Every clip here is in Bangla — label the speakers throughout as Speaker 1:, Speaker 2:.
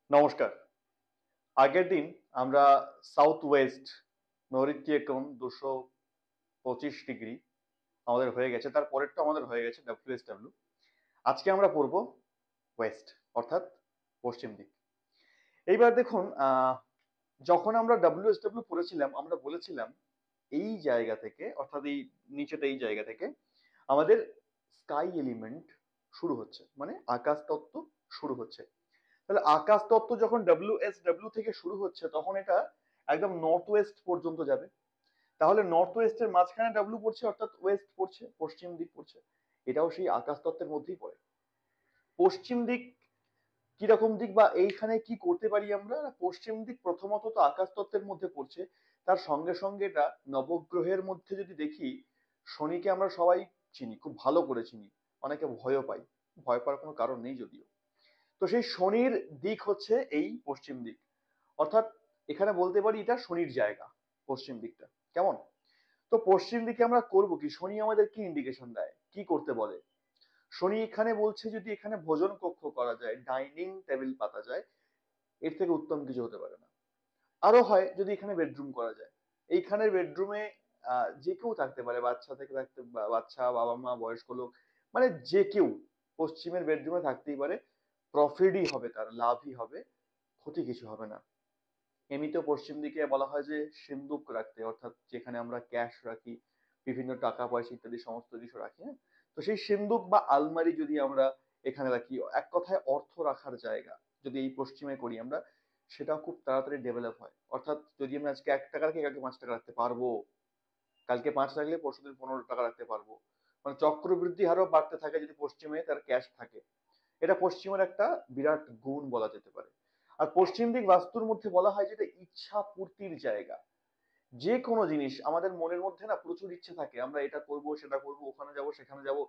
Speaker 1: নমস্কার। আগের দিন আমরা সাউথ ওয়েস্ট নৈಋত্যিয় 225 ডিগ্রি আমাদের হয়ে গেছে, তার পরেরটা আমাদের হয়ে গেছে WSW। আজকে আমরা পড়ব ওয়েস্ট, অর্থাৎ পশ্চিম দিক। এইবার দেখুন, যখন আমরা WSW পড়েছিলাম আমরা বলেছিলাম এই জায়গা থেকে, অর্থাৎ এই নিচেটা এই জায়গা থেকে আমাদের স্কাই এলিমেন্ট শুরু হচ্ছে, মানে আকাশ তত্ত্ব শুরু হচ্ছে। তাহলে আকাশ তত্ত্ব যখন WSW থেকে শুরু হচ্ছে তখন এটা একদম নর্থ ওয়েস্ট পর্যন্ত যাবে। তাহলে নর্থ ওয়েস্টের মাঝখানে ডাব্লিউ পড়ছে, অর্থাৎ ওয়েস্ট পড়ছে, পশ্চিম দিক পড়ছে। এটাও সেই আকাশ তত্ত্বের মধ্যেই পড়ে। পশ্চিম দিক কিরকম দিক, বা এইখানে কি করতে পারি আমরা? পশ্চিম দিক প্রথমত তো আকাশ তত্ত্বের মধ্যে পড়ছে, তার সঙ্গে সঙ্গে এটা নবগ্রহের মধ্যে যদি দেখি, শনিকে আমরা সবাই চিনি, খুব ভালো করে চিনি, অনেকে ভয়ও পাই। ভয় পাওয়ার কোনো কারণ নেই যদিও। তো সেই শনির দিক হচ্ছে এই পশ্চিম দিক, অর্থাৎ এখানে বলতে পারি এটা শনির জায়গা, পশ্চিম দিকটা। কেমন? তো পশ্চিম দিকে আমরা করব কি? শনি আমাদের কি ইন্ডিকেশন দেয়, কি করতে বলে? শনি এখানে বলছে যদি এখানে ভোজন কক্ষ করা যায়, ডাইনিং টেবিল পাতা যায়, এর থেকে উত্তম কিছু হতে পারে না। আরো হয় যদি এখানে বেডরুম করা যায়। এইখানের বেডরুমে যে কেউ থাকতে পারে, বাচ্চা থেকে থাকতে, বাচ্চা, বাবা মা, বয়স্ক লোক, মানে যে কেউ পশ্চিমের বেডরুমে থাকতেই পারে। প্রফিটই হবে, তার লাভই হবে, ক্ষতি কিছু হবে না। এমনিতেও পশ্চিম দিকে বলা হয় যে সিন্দুক রাখতে, অর্থাৎ যেখানে আমরা ক্যাশ রাখি, বিভিন্ন টাকা পয়সা ইত্যাদি সমস্ত কিছু রাখি, হ্যাঁ। তো সেই সিন্দুক বা আলমারি যদি আমরা এখানে রাখি, এক কথায় অর্থ রাখার জায়গা যদি এই পশ্চিমে করি আমরা, সেটাও খুব তাড়াতাড়ি ডেভেলপ হয়। অর্থাৎ যদি আমরা আজকে 1 টাকা রাখি, কালকে 5 টাকা রাখতে পারবো, কালকে 5 রাখলে পরশুদিন 15 টাকা রাখতে পারবো। মানে চক্রবৃদ্ধি হারও বাড়তে থাকে যদি পশ্চিমে তার ক্যাশ থাকে। এটা পশ্চিমের একটা বিরাট গুণ বলা যেতে পারে। আর পশ্চিম দিক বাস্তুর মধ্যে বলা হয় যেটা ইচ্ছা পূর্তির জায়গা। যে কোনো জিনিস আমাদের মনের মধ্যে না প্রচুর ইচ্ছে থাকে, আমরা এটা করব, সেটা করব, ওখানে যাব, সেখানে যাব,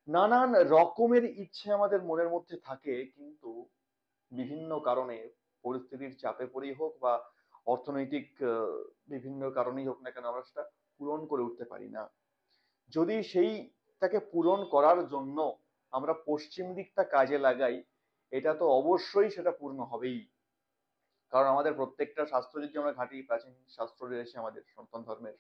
Speaker 1: নানান রকমের ইচ্ছে আমাদের মনের মধ্যে থাকে, কিন্তু বিভিন্ন কারণে, পরিস্থিতির চাপে পড়েই হোক বা অর্থনৈতিক বিভিন্ন কারণেই হোক না কেন, আমরা সেটা পূরণ করে উঠতে পারি না। যদি সেইটাকে পূরণ করার জন্য আমরা পশ্চিম দিকটা কাজে লাগাই, এটা তো অবশ্যই সেটা পূর্ণ হবেই। কারণ আমাদের প্রত্যেকটা শাস্ত্র যদি আমরা ঘাঁটি, প্রাচীন শাস্ত্র রয়েছে আমাদের সনাতন ধর্মের,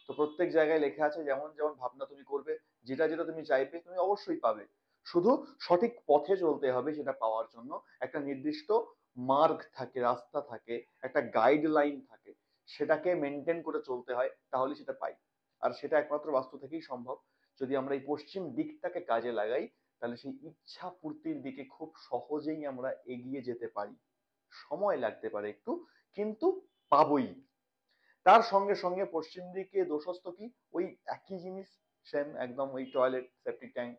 Speaker 1: তো প্রত্যেক জায়গায় লেখা আছে যেমন যেমন ভাবনা তুমি করবে, যেটা যেটা তুমি চাইবে তুমি অবশ্যই পাবে। শুধু সঠিক পথে চলতে হবে, সেটা পাওয়ার জন্য একটা নির্দিষ্ট মার্গ থাকে, রাস্তা থাকে, একটা গাইডলাইন থাকে, সেটাকে মেনটেন করে চলতে হয়, তাহলে সেটা পাই। আর সেটা একমাত্র বাস্তু থেকেই সম্ভব। যদি আমরা এই পশ্চিম দিকটাকে কাজে লাগাই, তাহলে সেই ইচ্ছা পূর্তির দিকে খুব সহজেই আমরা এগিয়ে যেতে পারি। সময় লাগতে পারে একটু, কিন্তু পাবোই। তার সঙ্গে সঙ্গে পশ্চিম দিকে দোষস্থ কি? ওই একই জিনিস, সেম একদম, ওই টয়লেট, সেপ্টিক ট্যাঙ্ক,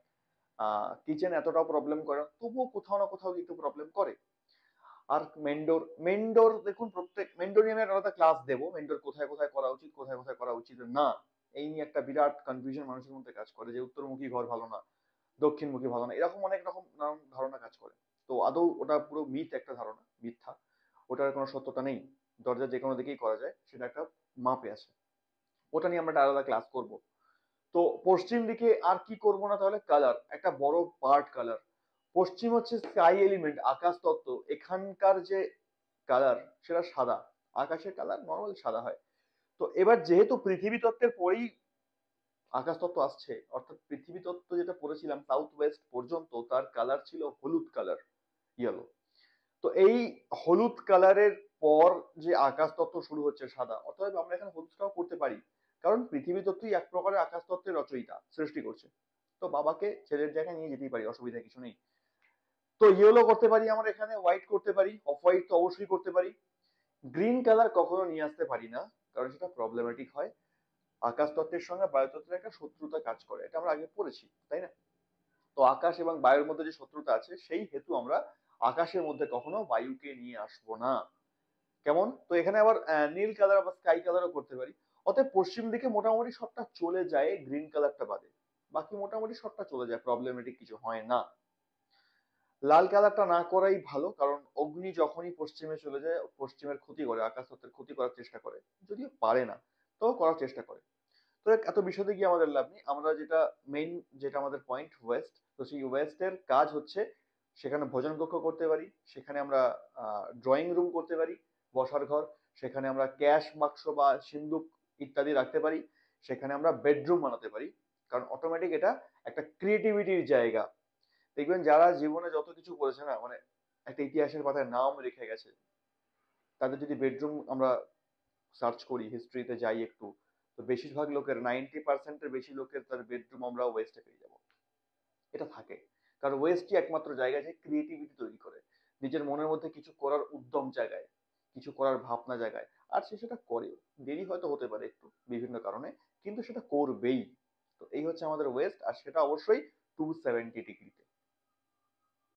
Speaker 1: কিচেন এতটাও প্রবলেম করে না, তবুও কোথাও না কোথাও একটু প্রবলেম করে। আর মেন্ডোর, মেন্ডোর দেখুন, প্রত্যেক মেন্ডোর নিয়ে আমি একটা আলাদা ক্লাস দেবো, মেন্ডোর কোথায় কোথায় করা উচিত, কোথায় কোথায় করা উচিত না, এই নিয়ে একটা বিরাট কনফিউশন মানুষের মধ্যে কাজ করে, যে উত্তরমুখী ঘর ভালো না, দক্ষিণমুখী ভালো না, এরকম অনেক রকম নানান ধারণা কাজ করে। তো আদৌ ওটা পুরো মিথ, একটা ধারণা, মিথ্যা। ওটার কোনো সত্যতা নেই। দরজা যে কোনো দিকেই করা যায়, সেটা একটা মাপে আছে। ওটা নিয়ে আমরা একটা আলাদা ক্লাস করব। তো পশ্চিম দিকে আর কি করব না, তাহলে কালার একটা বড় পার্ট, কালার। পশ্চিম হচ্ছে স্কাই এলিমেন্ট, আকাশ তত্ত্ব, এখানকার যে কালার সেটা সাদা। আকাশের কালার নর্মাল সাদা হয়। তো এবার যেহেতু পৃথিবী তত্ত্বের পরেই আকাশ তত্ত্ব আসছে, অর্থাৎ পৃথিবী তত্ত্ব যেটা পড়েছিলাম সাউথ ওয়েস্ট পর্যন্ত, তার কালার ছিল হলুদ কালার, ইয়েলো। তো এই হলুদ কালারের পর যে আকাশ তত্ত্ব শুরু হচ্ছে সাদা, অতএব আমরা এখানে হলুদটাও করতে পারি, কারণ পৃথিবী তত্ত্বই এক প্রকারের আকাশ তত্ত্বের রচয়িতা, সৃষ্টি করছে। তো বাবাকে ছেলের জায়গায় নিয়ে যেতেই পারি, অসুবিধা কিছু নেই। তো ইয়েলো করতে পারি আমরা এখানে, হোয়াইট করতে পারি, অফ হোয়াইট তো অবশ্যই করতে পারি। গ্রিন কালার কখনো নিয়ে আসতে পারি না, কারণ সেটা প্রবলেমেটিক হয়। আকাশ তত্ত্বের সঙ্গে বায়ুতত্ত্বের একটা শত্রুতা কাজ করে, এটা আমরা আগে পড়েছি, তাই না? তো আকাশ এবং বায়ুর মধ্যে যে শত্রুতা আছে, সেই হেতু আমরা আকাশের মধ্যে কখনো বায়ুকে নিয়ে আসবো না। কেমন? তো এখানে আবার নীল কালার বা স্কাই কালারও করতে পারি। অতএব পশ্চিম দিকে মোটামুটি সবটা চলে যায় গ্রিন কালারটা বাদে, বাকি মোটামুটি সবটা চলে যায়, প্রবলেমেটিক কিছু হয় না। লাল কালারটা না করাই ভালো, কারণ অগ্নি যখনই পশ্চিমে চলে যায় পশ্চিমের ক্ষতি করে, আকাশ তত্ত্বের ক্ষতি করার চেষ্টা করে, যদিও পারে না, তো করার চেষ্টা করে। তো এত বিশদে গিয়ে আমাদের লাভ নেই, আমরা যেটা মেইন, যেটা আমাদের পয়েন্ট ওয়েস্ট, তো সেই ওয়েস্টের কাজ হচ্ছে সেখানে ভোজন কক্ষ করতে পারি, সেখানে আমরা ড্রয়িং রুম করতে পারি, বসার ঘর, সেখানে আমরা ক্যাশ বাক্স বা সিন্দুক ইত্যাদি রাখতে পারি, সেখানে আমরা বেডরুম বানাতে পারি। কারণ অটোমেটিক এটা একটা ক্রিয়েটিভিটির জায়গা। দেখবেন যারা জীবনে যত কিছু করেছে না, মানে একটা ইতিহাসের পাতায় নাম রেখে গেছে, তাদের যদি বেডরুম আমরা সার্চ করি, হিস্ট্রিতে যাই একটু, তো বেশিরভাগ লোকের 90%-এর বেশি লোকের তার বেডরুম আমরা ওয়েস্টে পেয়ে যাবো। এটা থাকে, কারণ ওয়েস্টই একমাত্র জায়গা যে ক্রিয়েটিভিটি তৈরি করে, নিজের মনের মধ্যে কিছু করার উদ্যম জায়গায়, কিছু করার ভাবনা জায়গায়। আর সে সেটা করেও, দেরি হয়তো হতে পারে একটু বিভিন্ন কারণে, কিন্তু সেটা করবেই। তো এই হচ্ছে আমাদের ওয়েস্ট, আর সেটা অবশ্যই 270 ডিগ্রিতে।